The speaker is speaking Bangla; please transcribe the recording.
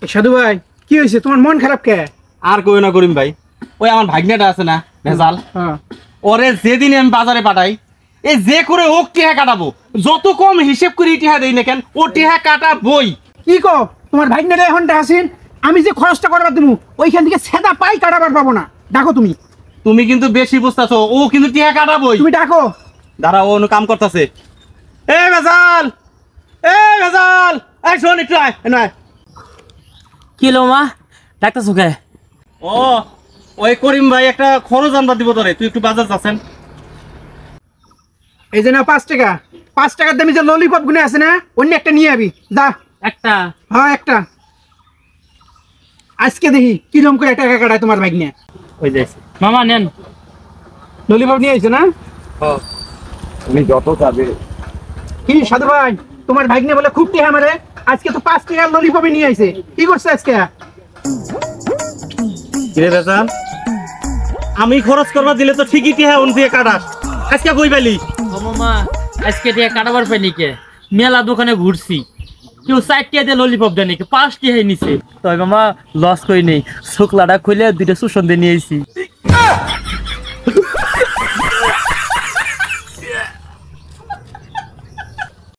সাধু ভাই কি হয়েছে তোমার মন খারাপ কে? আর কই না করিম ভাই, ওই আমার ভাগ্নেটা আছে না ভেজাল, ওরে যেদিন আমি বাজারে পাঠাই এই যে করে ওক টিহা কাটাবো, যত কম হিসেব করে টিহা দেই না কেন ও টিহা কাটা বই। কি কো তোমার ভাগ্নেটা এখন আসেন, আমি যে খরচটা করবার তুমি ওইখান থেকে সেদা পাই কাটাবার পাবো না। ডাকো তুমি। তুমি কিন্তু বেশি বুঝতেছো, ও কিন্তু টিহা কাটাবই। তুমি ডাকো। দাঁড়া, ও কাম করতেছে। এ ভেজাল, এ ভেজাল, এই শোন একটু আয় নয়। কি লো মা ডাক্তার সুখে? ও ওই করিম ভাই একটা খরচ আনবার দিব তোরে, তুই একটু বাজার যাচ্ছেন। এই যে না 5 টাকা, 5 টাকার দামি যে ললিপপ গুলো আছে না অন্য একটা নিয়ে আবি যা। একটা? হ্যাঁ একটা। আজকে দেখি কিরম করে টাকা কাটায় তোমার ভাগ্নে। ওই যাইছে মামা নেন ললিপপ নিয়ে আইছো না? তুমি যত যাবে। কি সাধু ভাই তোমার ভাগ্নে বলে খুব টিহা মারে, আজকে তো 5 টাকার ললিপপই নিয়ে আইছে। কি করছে আজকে? কিরে ভেজাল, আমি খরচ করবার দিলে তো ঠিকই টিহা উন দিয়ে কাটাস, আজকে কই পেলি? ও মামা আজকে দিয়ে কাটাবার পাইনি কে, মেলা দোকানে ঘুরছি, কেউ 4 টাকা দিয়ে ললিপপ দেয় নাকি 5 টাকাই নিছে। তো মামা লস কই নেই, শুক্লাটা খুলে 2টা সুসন দিয়ে নিয়ে আইছি।